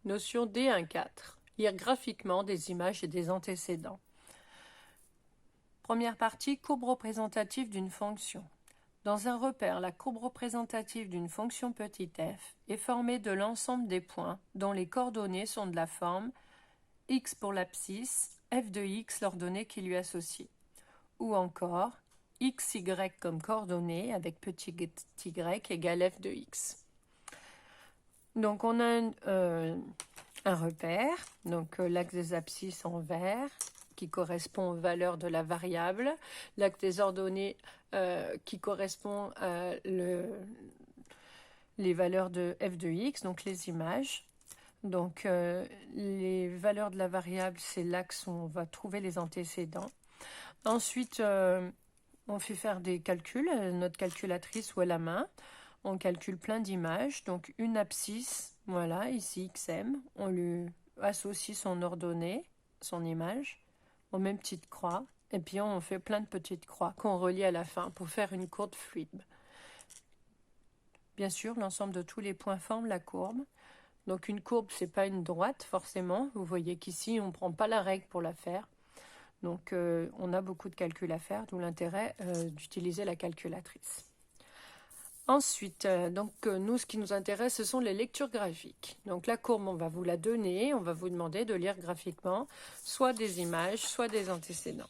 Notion D1.4. Lire graphiquement des images et des antécédents. Première partie, courbe représentative d'une fonction. Dans un repère, la courbe représentative d'une fonction petit f est formée de l'ensemble des points dont les coordonnées sont de la forme x pour l'abscisse, f de x l'ordonnée qui lui est associée. Ou encore, x, y comme coordonnées avec petit y égale f de x. Donc on a un repère, donc l'axe des abscisses en vert, qui correspond aux valeurs de la variable, l'axe des ordonnées qui correspond à les valeurs de f de x, donc les images. Donc les valeurs de la variable, c'est l'axe où on va trouver les antécédents. Ensuite, on fait faire des calculs, notre calculatrice ou à la main. On calcule plein d'images, donc une abscisse, voilà, ici xm, on lui associe son ordonnée, son image, aux mêmes petites croix, et puis on fait plein de petites croix qu'on relie à la fin pour faire une courbe fluide. Bien sûr, l'ensemble de tous les points forme la courbe. Donc une courbe, c'est pas une droite forcément. Vous voyez qu'ici, on ne prend pas la règle pour la faire. Donc on a beaucoup de calculs à faire, d'où l'intérêt d'utiliser la calculatrice. Ensuite, nous, ce qui nous intéresse, ce sont les lectures graphiques. Donc la courbe, on va vous la donner, on va vous demander de lire graphiquement soit des images, soit des antécédents.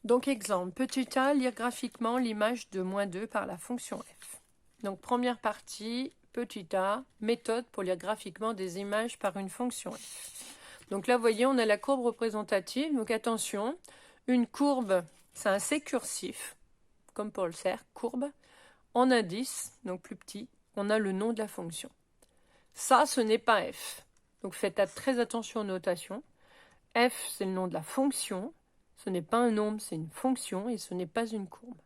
Donc exemple, petit a, lire graphiquement l'image de -2 par la fonction f. Donc première partie, petit a, méthode pour lire graphiquement des images par une fonction f. Donc là, vous voyez, on a la courbe représentative. Donc attention, une courbe, c'est un C cursif, comme pour le cercle, courbe. En indice, donc plus petit, on a le nom de la fonction. Ça, ce n'est pas f. Donc faites très attention aux notations. F, c'est le nom de la fonction. Ce n'est pas un nombre, c'est une fonction et ce n'est pas une courbe.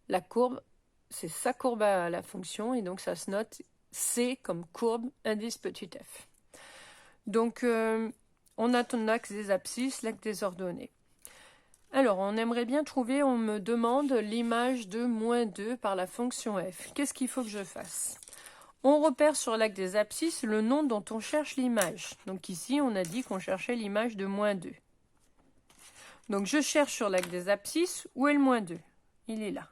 La courbe, c'est sa courbe à la fonction et donc ça se note C comme courbe, indice petit f. Donc, on a ton axe des abscisses, l'axe des ordonnées. Alors, on aimerait bien trouver, on me demande l'image de -2 par la fonction f. Qu'est-ce qu'il faut que je fasse? On repère sur l'axe des abscisses le nom dont on cherche l'image. Donc ici, on a dit qu'on cherchait l'image de -2. Donc, je cherche sur l'axe des abscisses, où est le -2? Il est là.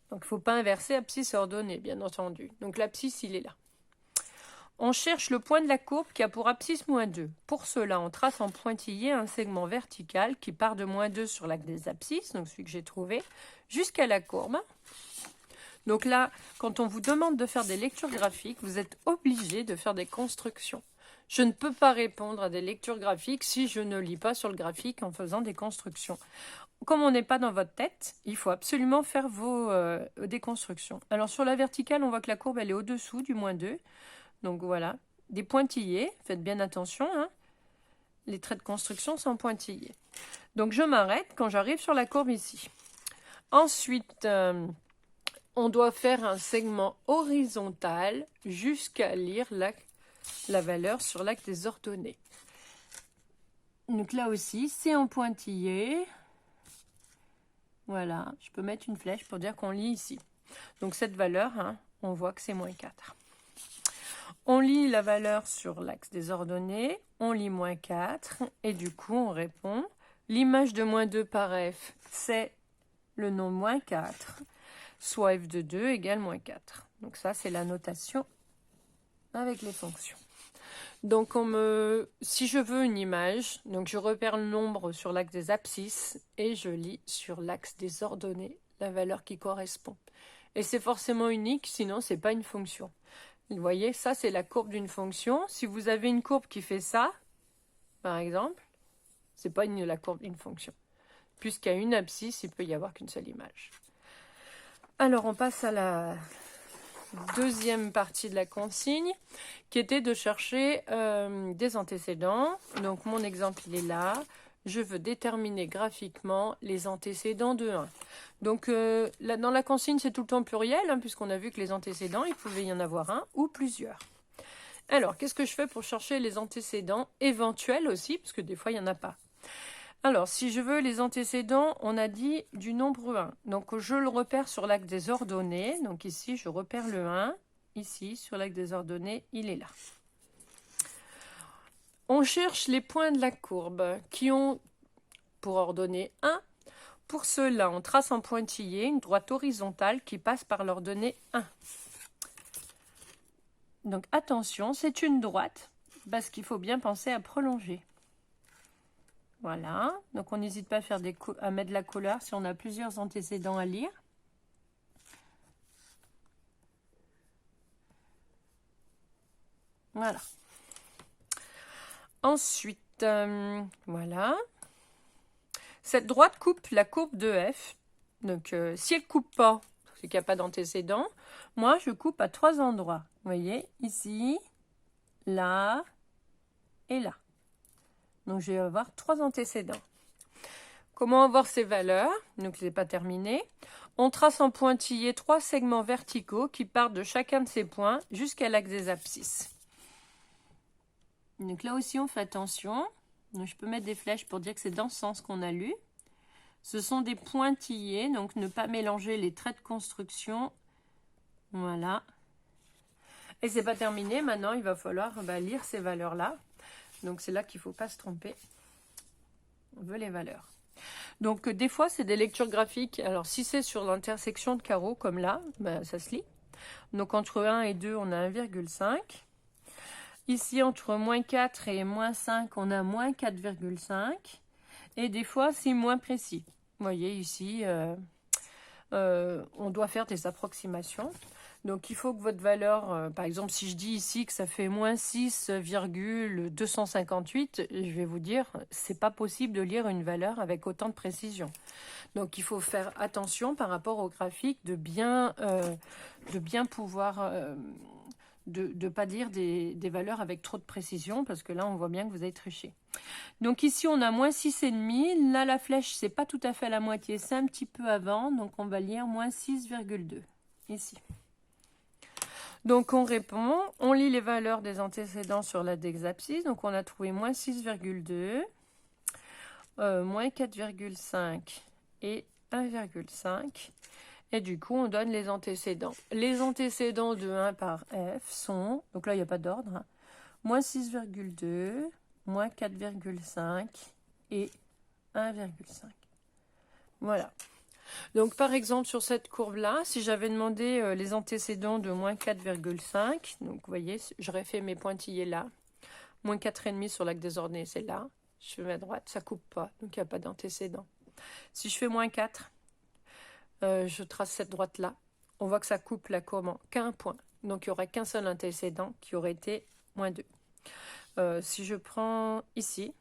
Donc, il ne faut pas inverser abscisse et ordonnée, bien entendu. Donc, l'abscisse, il est là. On cherche le point de la courbe qui a pour abscisse -2. Pour cela, on trace en pointillé un segment vertical qui part de -2 sur l'axe des abscisses, donc celui que j'ai trouvé, jusqu'à la courbe. Donc là, quand on vous demande de faire des lectures graphiques, vous êtes obligé de faire des constructions. Je ne peux pas répondre à des lectures graphiques si je ne lis pas sur le graphique en faisant des constructions. Comme on n'est pas dans votre tête, il faut absolument faire des constructions. Alors sur la verticale, on voit que la courbe elle est au-dessous du -2. Donc voilà, des pointillés, faites bien attention, hein. Les traits de construction sont pointillés. Donc je m'arrête quand j'arrive sur la courbe ici. Ensuite, on doit faire un segment horizontal jusqu'à lire la valeur sur l'axe des ordonnées. Donc là aussi, c'est en pointillé. Voilà, je peux mettre une flèche pour dire qu'on lit ici. Donc cette valeur, hein, on voit que c'est -4. On lit la valeur sur l'axe des ordonnées, on lit -4, et du coup, on répond. L'image de -2 par f, c'est le nom -4, soit f de 2 égale -4. Donc ça, c'est la notation avec les fonctions. Donc, si je veux une image, donc je repère le nombre sur l'axe des abscisses, et je lis sur l'axe des ordonnées la valeur qui correspond. Et c'est forcément unique, sinon, ce n'est pas une fonction. Vous voyez, ça, c'est la courbe d'une fonction. Si vous avez une courbe qui fait ça, par exemple, ce n'est pas la courbe d'une fonction. Puisqu'il y a une abscisse, il ne peut y avoir qu'une seule image. Alors, on passe à la deuxième partie de la consigne, qui était de chercher des antécédents. Donc, mon exemple, il est là. Je veux déterminer graphiquement les antécédents de 1. Donc, dans la consigne, c'est tout le temps pluriel, hein, puisqu'on a vu que les antécédents, il pouvait y en avoir un ou plusieurs. Alors, qu'est-ce que je fais pour chercher les antécédents éventuels aussi, parce que des fois, il n'y en a pas. Alors, si je veux les antécédents, on a dit du nombre 1. Donc, je le repère sur l'axe des ordonnées. Donc ici, je repère le 1. ici, sur l'axe des ordonnées, il est là. On cherche les points de la courbe qui ont, pour ordonnée 1, pour cela, on trace en pointillé une droite horizontale qui passe par l'ordonnée 1. Donc attention, c'est une droite, parce qu'il faut bien penser à prolonger. Voilà, donc on n'hésite pas à mettre de la couleur si on a plusieurs antécédents à lire. Voilà. Ensuite, voilà. Cette droite coupe la courbe de F. Donc, si elle ne coupe pas, c'est qu'il n'y a pas d'antécédent. Moi, je coupe à 3 endroits. Vous voyez, ici, là et là. Donc, je vais avoir 3 antécédents. Comment avoir ces valeurs? Donc, ce n'est pas terminé. On trace en pointillé 3 segments verticaux qui partent de chacun de ces points jusqu'à l'axe des abscisses. Donc là aussi, on fait attention. Donc, je peux mettre des flèches pour dire que c'est dans ce sens qu'on a lu. Ce sont des pointillés, donc ne pas mélanger les traits de construction. Voilà. Et c'est pas terminé. Maintenant, il va falloir lire ces valeurs-là. Donc, c'est là qu'il ne faut pas se tromper. On veut les valeurs. Donc, des fois, c'est des lectures graphiques. Alors, si c'est sur l'intersection de carreaux, comme là, ça se lit. Donc, entre 1 et 2, on a 1,5. Ici, entre moins 4 et moins 5, on a moins 4,5. Et des fois, c'est moins précis. Vous voyez ici, on doit faire des approximations. Donc, il faut que votre valeur, par exemple, si je dis ici que ça fait moins 6,258, je vais vous dire, c'est pas possible de lire une valeur avec autant de précision. Donc, il faut faire attention par rapport au graphique de bien pouvoir... de ne pas dire des valeurs avec trop de précision, parce que là, on voit bien que vous avez triché. Donc ici, on a moins 6,5. Là, la flèche, c'est pas tout à fait à la moitié, c'est un petit peu avant. Donc, on va lire moins 6,2 ici. Donc, on répond. On lit les valeurs des antécédents sur la des abscisses. Donc, on a trouvé moins 6,2, moins 4,5 et 1,5. Et du coup, on donne les antécédents. Les antécédents de 1 par F sont, donc là, il n'y a pas d'ordre, hein, moins 6,2, moins 4,5 et 1,5. Voilà. Donc, par exemple, sur cette courbe-là, si j'avais demandé les antécédents de moins 4,5, donc vous voyez, j'aurais fait mes pointillés là. Moins 4,5 sur l'axe des ordonnées, c'est là. Je fais ma droite, ça ne coupe pas, donc il n'y a pas d'antécédent. Si je fais moins 4, je trace cette droite-là. On voit que ça coupe la courbe en qu'un point. Donc, il n'y aurait qu'un seul antécédent qui aurait été moins 2. Si je prends ici,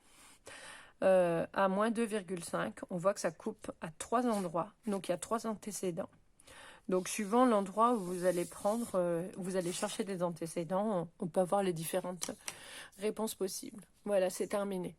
à moins 2,5, on voit que ça coupe à 3 endroits. Donc, il y a 3 antécédents. Donc, suivant l'endroit où vous allez prendre, vous allez chercher des antécédents, on peut avoir les différentes réponses possibles. Voilà, c'est terminé.